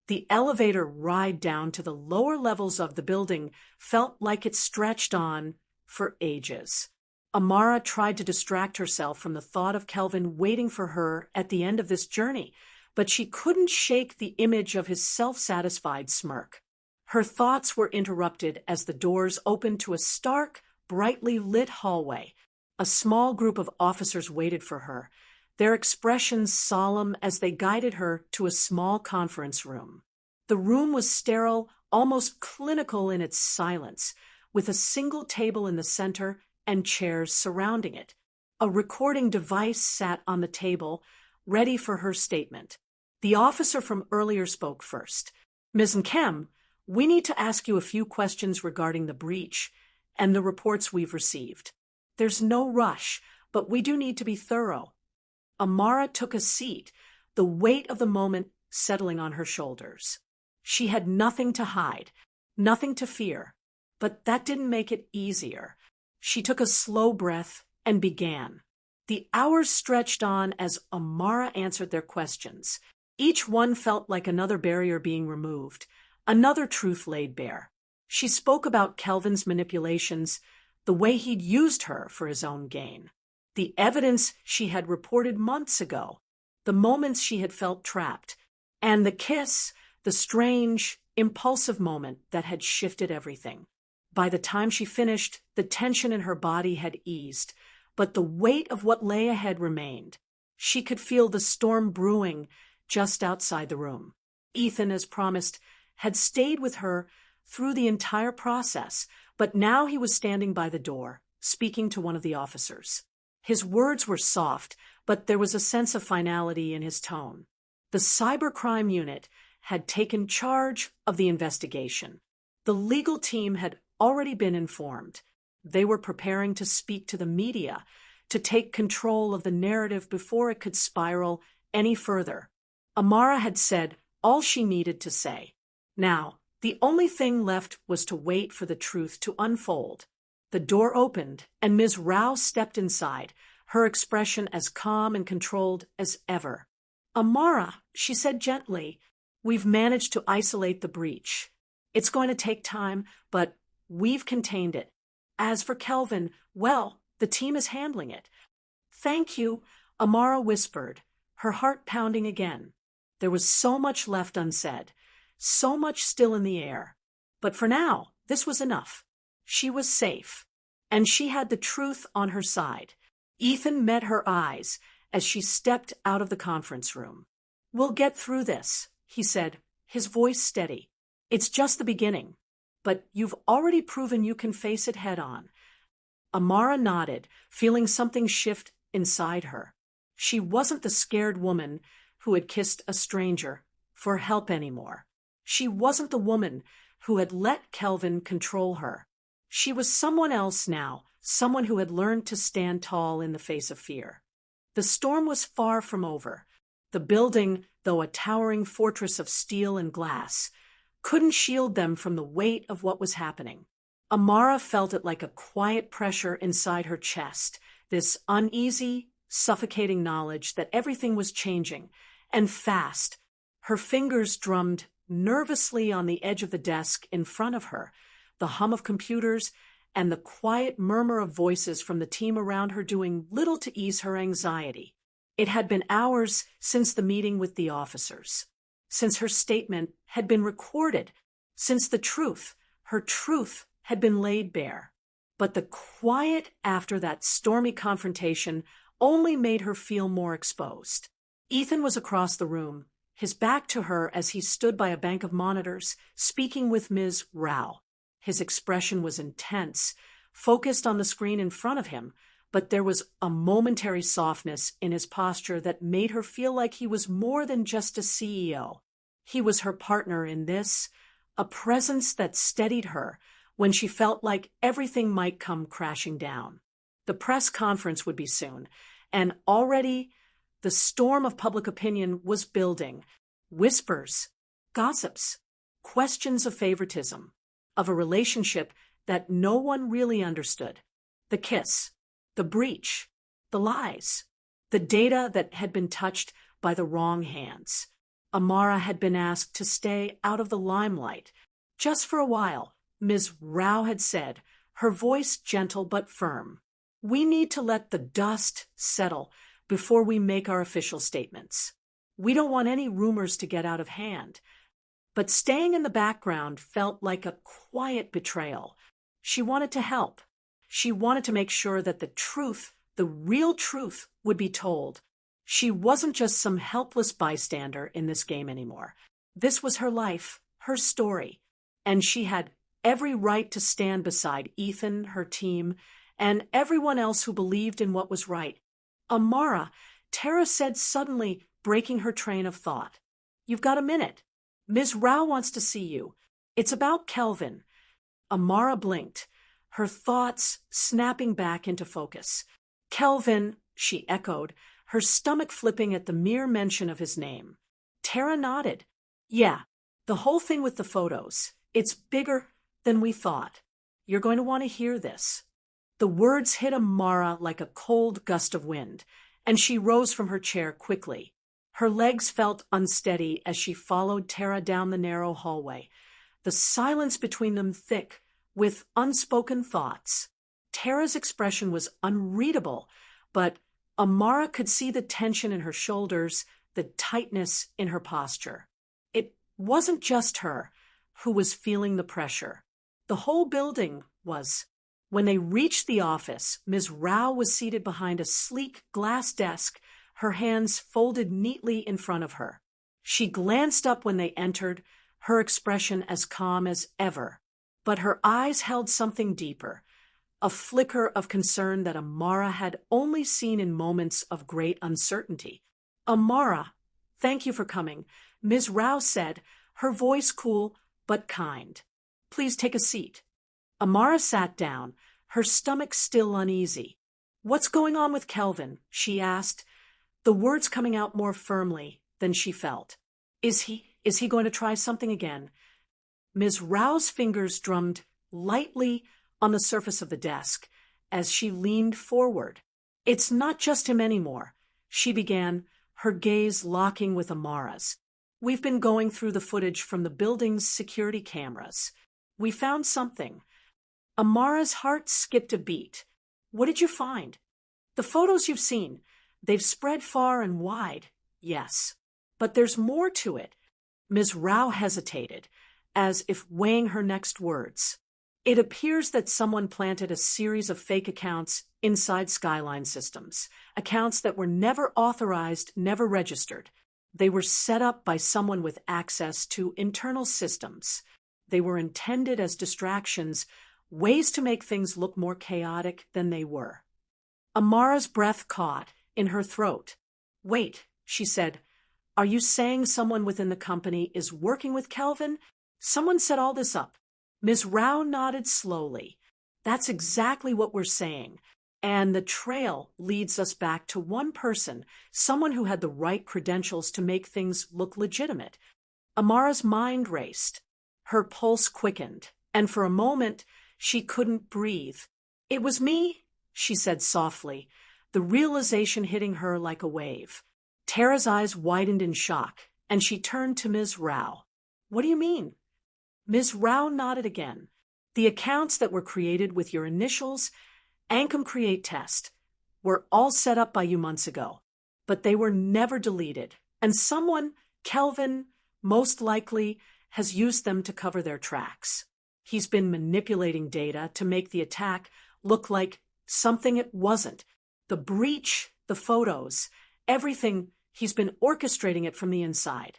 The elevator ride down to the lower levels of the building felt like it stretched on for ages. Amara tried to distract herself from the thought of Kelvin waiting for her at the end of this journey, but she couldn't shake the image of his self-satisfied smirk. Her thoughts were interrupted as the doors opened to a stark, brightly lit hallway. A small group of officers waited for her, their expressions solemn as they guided her to a small conference room. The room was sterile, almost clinical in its silence, with a single table in the center and chairs surrounding it. A recording device sat on the table, ready for her statement. The officer from earlier spoke first. "Ms. Nkem, we need to ask you a few questions regarding the breach and the reports we've received. There's no rush, but we do need to be thorough." Amara took a seat, the weight of the moment settling on her shoulders. She had nothing to hide, nothing to fear, but that didn't make it easier. She took a slow breath and began. The hours stretched on as Amara answered their questions. Each one felt like another barrier being removed, another truth laid bare. She spoke about Kelvin's manipulations, the way he'd used her for his own gain, the evidence she had reported months ago, the moments she had felt trapped, and the kiss, the strange, impulsive moment that had shifted everything. By the time she finished, the tension in her body had eased, but the weight of what lay ahead remained. She could feel the storm brewing just outside the room. Ethan, as promised, had stayed with her through the entire process, but now he was standing by the door, speaking to one of the officers. His words were soft, but there was a sense of finality in his tone. The cybercrime unit had taken charge of the investigation. The legal team had already been informed. They were preparing to speak to the media, to take control of the narrative before it could spiral any further. Amara had said all she needed to say. Now, the only thing left was to wait for the truth to unfold. The door opened, and Ms. Rao stepped inside, her expression as calm and controlled as ever. "Amara," she said gently, "we've managed to isolate the breach. It's going to take time, but we've contained it. As for Kelvin, well, the team is handling it." "Thank you," Amara whispered, her heart pounding again. There was so much left unsaid, so much still in the air. But for now, this was enough. She was safe, and she had the truth on her side. Ethan met her eyes as she stepped out of the conference room. "We'll get through this," he said, his voice steady. "It's just the beginning, but you've already proven you can face it head on." Amara nodded, feeling something shift inside her. She wasn't the scared woman who had kissed a stranger for help anymore. She wasn't the woman who had let Kelvin control her. She was someone else now, someone who had learned to stand tall in the face of fear. The storm was far from over. The building, though a towering fortress of steel and glass, couldn't shield them from the weight of what was happening. Amara felt it like a quiet pressure inside her chest, this uneasy, suffocating knowledge that everything was changing, and fast. Her fingers drummed nervously on the edge of the desk in front of her, the hum of computers and the quiet murmur of voices from the team around her doing little to ease her anxiety. It had been hours since the meeting with the officers, since her statement had been recorded, since her truth had been laid bare. But the quiet after that stormy confrontation only made her feel more exposed. Ethan was across the room, his back to her as he stood by a bank of monitors, speaking with Ms. Rao. His expression was intense, focused on the screen in front of him, but there was a momentary softness in his posture that made her feel like he was more than just a CEO. He was her partner in this, a presence that steadied her when she felt like everything might come crashing down. The press conference would be soon, and already the storm of public opinion was building. Whispers, gossips, questions of favoritism, of a relationship that no one really understood. The kiss, the breach, the lies, the data that had been touched by the wrong hands. Amara had been asked to stay out of the limelight. Just for a while, Ms. Rao had said, her voice gentle but firm. We need to let the dust settle before we make our official statements. We don't want any rumors to get out of hand. But staying in the background felt like a quiet betrayal. She wanted to help. She wanted to make sure that the truth, the real truth, would be told. She wasn't just some helpless bystander in this game anymore. This was her life, her story, and she had every right to stand beside Ethan, her team, and everyone else who believed in what was right. Amara, Tara said suddenly, breaking her train of thought. You've got a minute. Ms. Rao wants to see you. It's about Kelvin. Amara blinked, her thoughts snapping back into focus. Kelvin, she echoed, her stomach flipping at the mere mention of his name. Tara nodded. Yeah, the whole thing with the photos. It's bigger than we thought. You're going to want to hear this. The words hit Amara like a cold gust of wind, and she rose from her chair quickly. Her legs felt unsteady as she followed Tara down the narrow hallway, the silence between them thick with unspoken thoughts. Tara's expression was unreadable, but Amara could see the tension in her shoulders, the tightness in her posture. It wasn't just her who was feeling the pressure. The whole building was. When they reached the office, Ms. Rao was seated behind a sleek glass desk, her hands folded neatly in front of her. She glanced up when they entered, her expression as calm as ever. But her eyes held something deeper, a flicker of concern that Amara had only seen in moments of great uncertainty. Amara, thank you for coming, Ms. Rao said, her voice cool but kind. Please take a seat. Amara sat down, her stomach still uneasy. What's going on with Kelvin? She asked, the words coming out more firmly than she felt. Is he going to try something again? Ms. Rao's fingers drummed lightly on the surface of the desk as she leaned forward. It's not just him anymore, she began, her gaze locking with Amara's. We've been going through the footage from the building's security cameras. We found something. Amara's heart skipped a beat. What did you find? The photos you've seen. They've spread far and wide, yes. But there's more to it. Ms. Rao hesitated, as if weighing her next words. It appears that someone planted a series of fake accounts inside Skyline Systems, accounts that were never authorized, never registered. They were set up by someone with access to internal systems. They were intended as distractions, ways to make things look more chaotic than they were. Amara's breath caught in her throat. Wait, she said, are you saying someone within the company is working with Kelvin? Someone set all this up. Ms. Rao nodded slowly. That's exactly what we're saying. And the trail leads us back to one person, someone who had the right credentials to make things look legitimate. Amara's mind raced. Her pulse quickened, and for a moment, she couldn't breathe. It was me, she said softly, the realization hitting her like a wave. Tara's eyes widened in shock, and she turned to Ms. Rao. What do you mean? Ms. Rao nodded again. The accounts that were created with your initials, Ancom Create Test, were all set up by you months ago, but they were never deleted, and someone, Kelvin, most likely, has used them to cover their tracks. He's been manipulating data to make the attack look like something it wasn't. The breach, the photos, everything, he's been orchestrating it from the inside.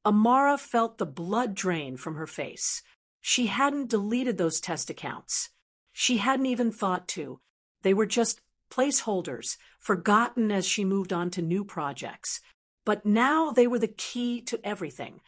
Amara felt the blood drain from her face. She hadn't deleted those test accounts. She hadn't even thought to. They were just placeholders, forgotten as she moved on to new projects. But now they were the key to everything.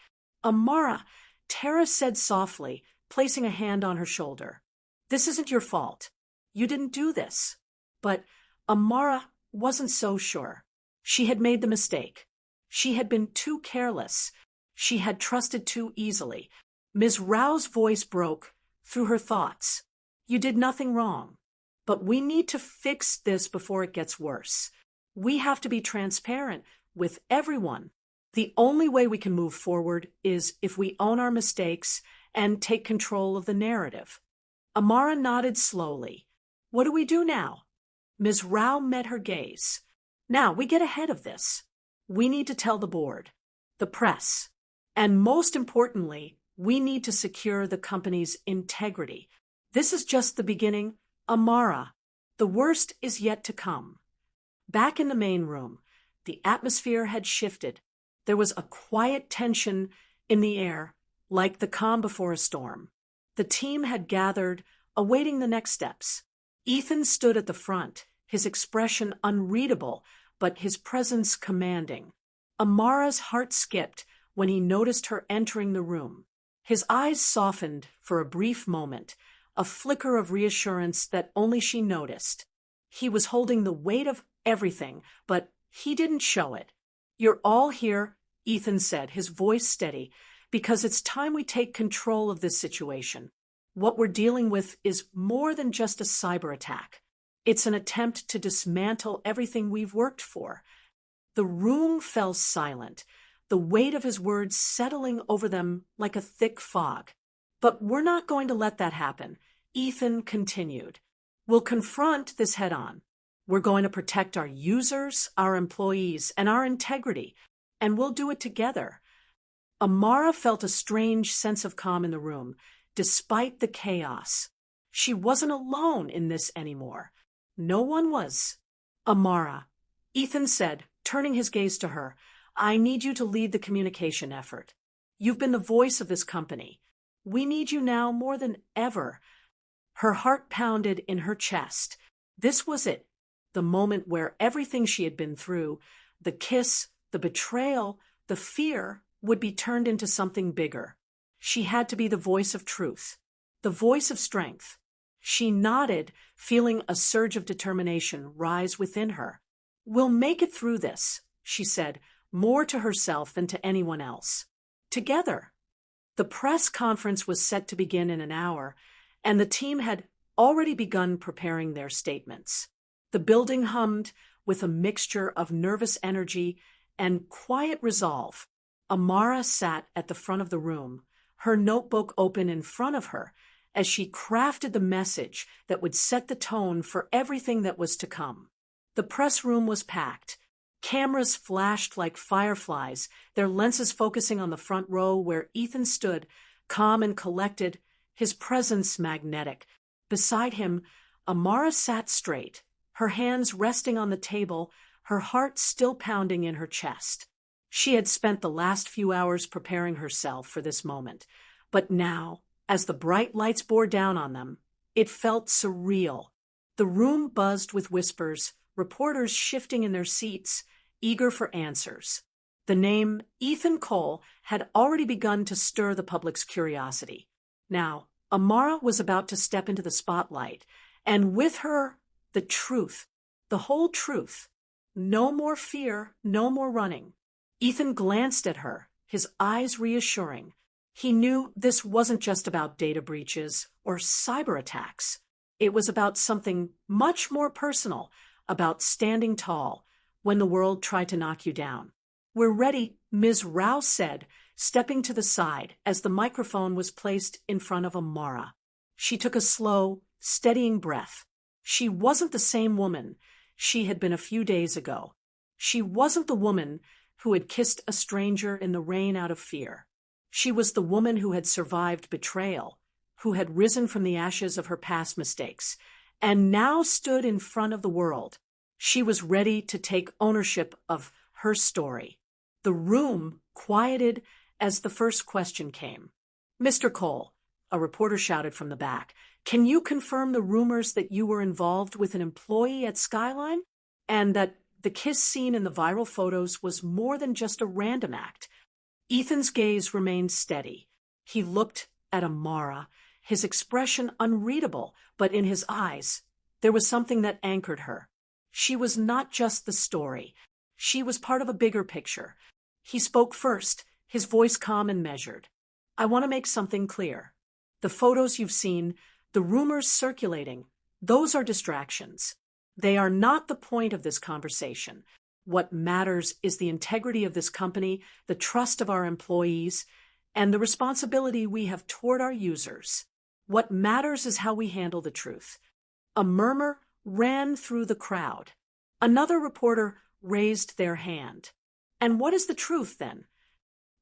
Amara, Tara said softly, placing a hand on her shoulder. This isn't your fault. You didn't do this. But Amara wasn't so sure. She had made the mistake. She had been too careless. She had trusted too easily. Ms. Rao's voice broke through her thoughts. You did nothing wrong. But we need to fix this before it gets worse. We have to be transparent with everyone. The only way we can move forward is if we own our mistakes and take control of the narrative. Amara nodded slowly. What do we do now? Ms. Rao met her gaze. Now, we get ahead of this. We need to tell the board, the press, and most importantly, we need to secure the company's integrity. This is just the beginning. Amara, the worst is yet to come. Back in the main room, the atmosphere had shifted. There was a quiet tension in the air, like the calm before a storm. The team had gathered, awaiting the next steps. Ethan stood at the front, his expression unreadable, but his presence commanding. Amara's heart skipped when he noticed her entering the room. His eyes softened for a brief moment, a flicker of reassurance that only she noticed. He was holding the weight of everything, but he didn't show it. You're all here, Ethan said, his voice steady, because it's time we take control of this situation. What we're dealing with is more than just a cyber attack. It's an attempt to dismantle everything we've worked for. The room fell silent, the weight of his words settling over them like a thick fog. But we're not going to let that happen, Ethan continued. We'll confront this head on. We're going to protect our users, our employees, and our integrity, and we'll do it together. Amara felt a strange sense of calm in the room, despite the chaos. She wasn't alone in this anymore. No one was. Amara, Ethan said, turning his gaze to her, I need you to lead the communication effort. You've been the voice of this company. We need you now more than ever. Her heart pounded in her chest. This was it, the moment where everything she had been through, the kiss, the betrayal, the fear, would be turned into something bigger. She had to be the voice of truth, the voice of strength. She nodded, feeling a surge of determination rise within her. We'll make it through this, she said, more to herself than to anyone else. Together. The press conference was set to begin in an hour, and the team had already begun preparing their statements. The building hummed with a mixture of nervous energy and quiet resolve. Amara sat at the front of the room, her notebook open in front of her, as she crafted the message that would set the tone for everything that was to come. The press room was packed. Cameras flashed like fireflies, their lenses focusing on the front row where Ethan stood, calm and collected, his presence magnetic. Beside him, Amara sat straight, her hands resting on the table, her heart still pounding in her chest. She had spent the last few hours preparing herself for this moment, but now, as the bright lights bore down on them, it felt surreal. The room buzzed with whispers, reporters shifting in their seats, eager for answers. The name Ethan Cole had already begun to stir the public's curiosity. Now, Amara was about to step into the spotlight, and with her, the truth, the whole truth. No more fear, no more running. Ethan glanced at her, his eyes reassuring. He knew this wasn't just about data breaches or cyber attacks. It was about something much more personal, about standing tall when the world tried to knock you down. We're ready, Ms. Rao said, stepping to the side as the microphone was placed in front of Amara. She took a slow, steadying breath. She wasn't the same woman she had been a few days ago. She wasn't the woman who had kissed a stranger in the rain out of fear. She was the woman who had survived betrayal, who had risen from the ashes of her past mistakes, and now stood in front of the world. She was ready to take ownership of her story. The room quieted as the first question came. Mr. Cole, a reporter shouted from the back, can you confirm the rumors that you were involved with an employee at Skyline, and that the kiss scene in the viral photos was more than just a random act? Ethan's gaze remained steady. He looked at Amara, his expression unreadable, but in his eyes, there was something that anchored her. She was not just the story. She was part of a bigger picture. He spoke first, his voice calm and measured. I want to make something clear. The photos you've seen, the rumors circulating, those are distractions. They are not the point of this conversation. What matters is the integrity of this company, the trust of our employees, and the responsibility we have toward our users. What matters is how we handle the truth. A murmur ran through the crowd. Another reporter raised their hand. And what is the truth, then?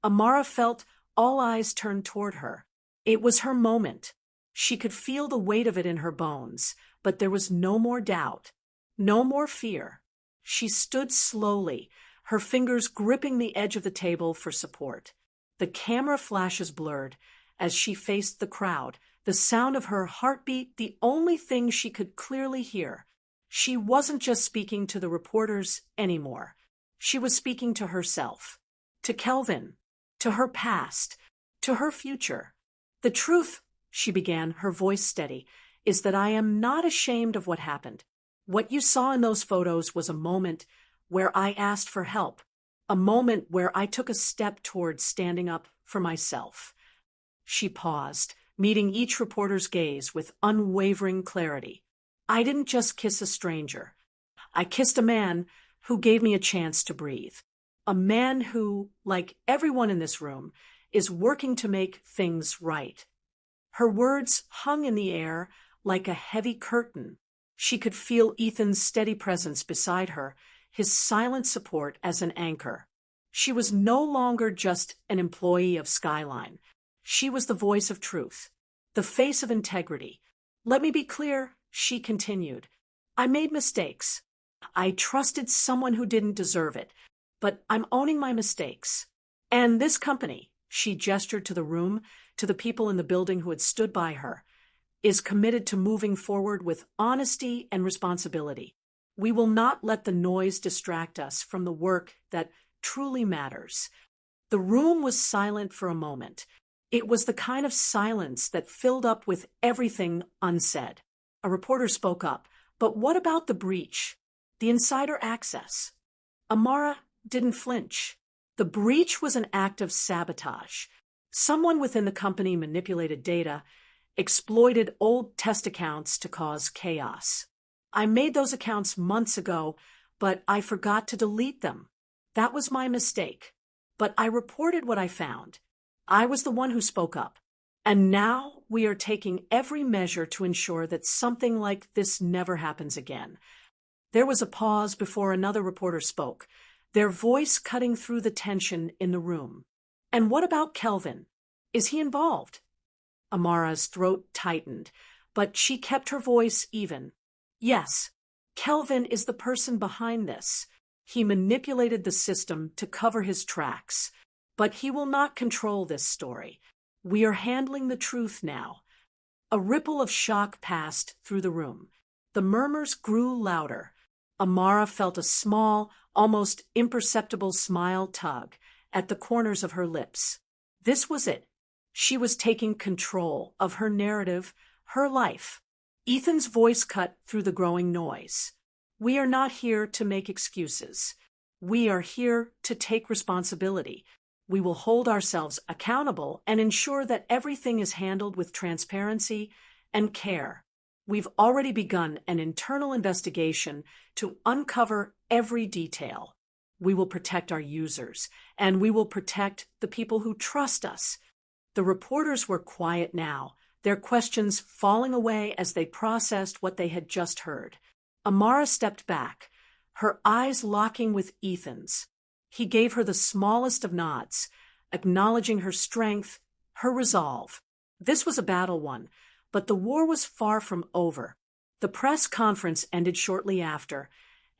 Amara felt all eyes turned toward her. It was her moment. She could feel the weight of it in her bones, but there was no more doubt, no more fear. She stood slowly, her fingers gripping the edge of the table for support. The camera flashes blurred as she faced the crowd, the sound of her heartbeat the only thing she could clearly hear. She wasn't just speaking to the reporters anymore. She was speaking to herself, to Kelvin, to her past, to her future. The truth, she began, her voice steady, is that I am not ashamed of what happened. What you saw in those photos was a moment where I asked for help, a moment where I took a step towards standing up for myself. She paused, meeting each reporter's gaze with unwavering clarity. I didn't just kiss a stranger. I kissed a man who gave me a chance to breathe. A man who, like everyone in this room, is working to make things right. Her words hung in the air like a heavy curtain. She could feel Ethan's steady presence beside her, his silent support as an anchor. She was no longer just an employee of Skyline. She was the voice of truth, the face of integrity. Let me be clear, she continued. I made mistakes. I trusted someone who didn't deserve it, but I'm owning my mistakes. And this company, she gestured to the room, to the people in the building who had stood by her, is committed to moving forward with honesty and responsibility. We will not let the noise distract us from the work that truly matters. The room was silent for a moment. It was the kind of silence that filled up with everything unsaid. A reporter spoke up. But what about the breach? The insider access? Amara didn't flinch. The breach was an act of sabotage. Someone within the company manipulated data, exploited old test accounts to cause chaos. I made those accounts months ago, but I forgot to delete them. That was my mistake. But I reported what I found. I was the one who spoke up. And now we are taking every measure to ensure that something like this never happens again. There was a pause before another reporter spoke, their voice cutting through the tension in the room. And what about Kelvin? Is he involved? Amara's throat tightened, but she kept her voice even. Yes, Kelvin is the person behind this. He manipulated the system to cover his tracks, but he will not control this story. We are handling the truth now. A ripple of shock passed through the room. The murmurs grew louder. Amara felt a small, almost imperceptible smile tug at the corners of her lips. This was it. She was taking control of her narrative, her life. Ethan's voice cut through the growing noise. We are not here to make excuses. We are here to take responsibility. We will hold ourselves accountable and ensure that everything is handled with transparency and care. We've already begun an internal investigation to uncover every detail. We will protect our users, and we will protect the people who trust us. The reporters were quiet now, their questions falling away as they processed what they had just heard. Amara stepped back, her eyes locking with Ethan's. He gave her the smallest of nods, acknowledging her strength, her resolve. This was a battle won, but the war was far from over. The press conference ended shortly after,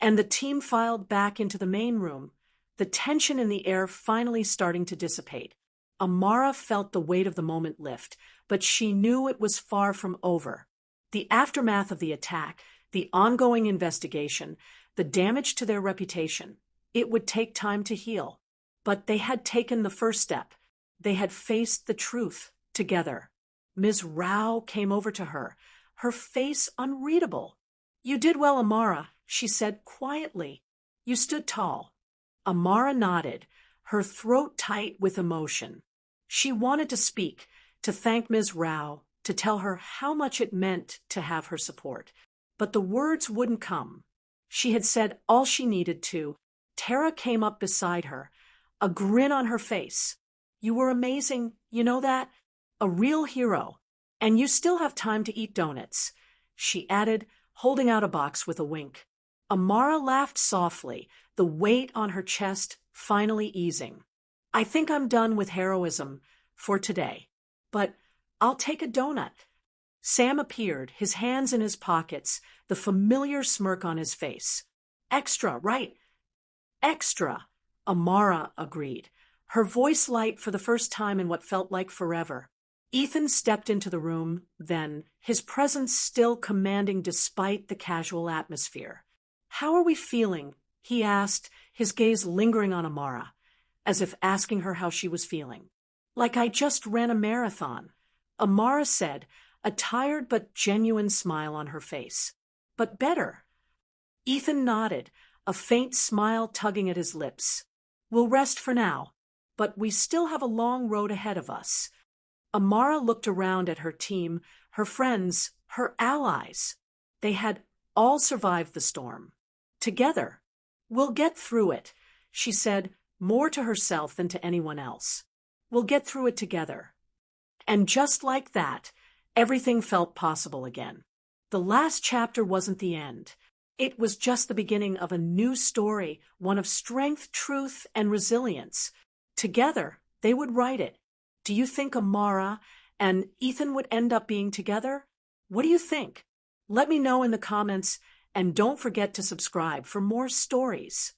and the team filed back into the main room, the tension in the air finally starting to dissipate. Amara felt the weight of the moment lift, but she knew it was far from over. The aftermath of the attack, the ongoing investigation, the damage to their reputation, it would take time to heal. But they had taken the first step. They had faced the truth together. Ms. Rao came over to her, her face unreadable. You did well, Amara, she said quietly. You stood tall. Amara nodded, her throat tight with emotion. She wanted to speak, to thank Ms. Rao, to tell her how much it meant to have her support. But the words wouldn't come. She had said all she needed to, Tara came up beside her, a grin on her face. You were amazing, you know that? A real hero. And you still have time to eat donuts, she added, holding out a box with a wink. Amara laughed softly, the weight on her chest finally easing. I think I'm done with heroism for today. But I'll take a donut. Sam appeared, his hands in his pockets, the familiar smirk on his face. Extra, right? Extra, Amara agreed, her voice light for the first time in what felt like forever. Ethan stepped into the room, then, his presence still commanding despite the casual atmosphere. How are we feeling? He asked, his gaze lingering on Amara, as if asking her how she was feeling. Like I just ran a marathon, Amara said, a tired but genuine smile on her face. But better. Ethan nodded, a faint smile tugging at his lips. We'll rest for now, but we still have a long road ahead of us. Amara looked around at her team, her friends, her allies. They had all survived the storm. Together. We'll get through it, she said, more to herself than to anyone else. We'll get through it together. And just like that, everything felt possible again. The last chapter wasn't the end. It was just the beginning of a new story, one of strength, truth, and resilience. Together, they would write it. Do you think Amara and Ethan would end up being together? What do you think? Let me know in the comments, and don't forget to subscribe for more stories.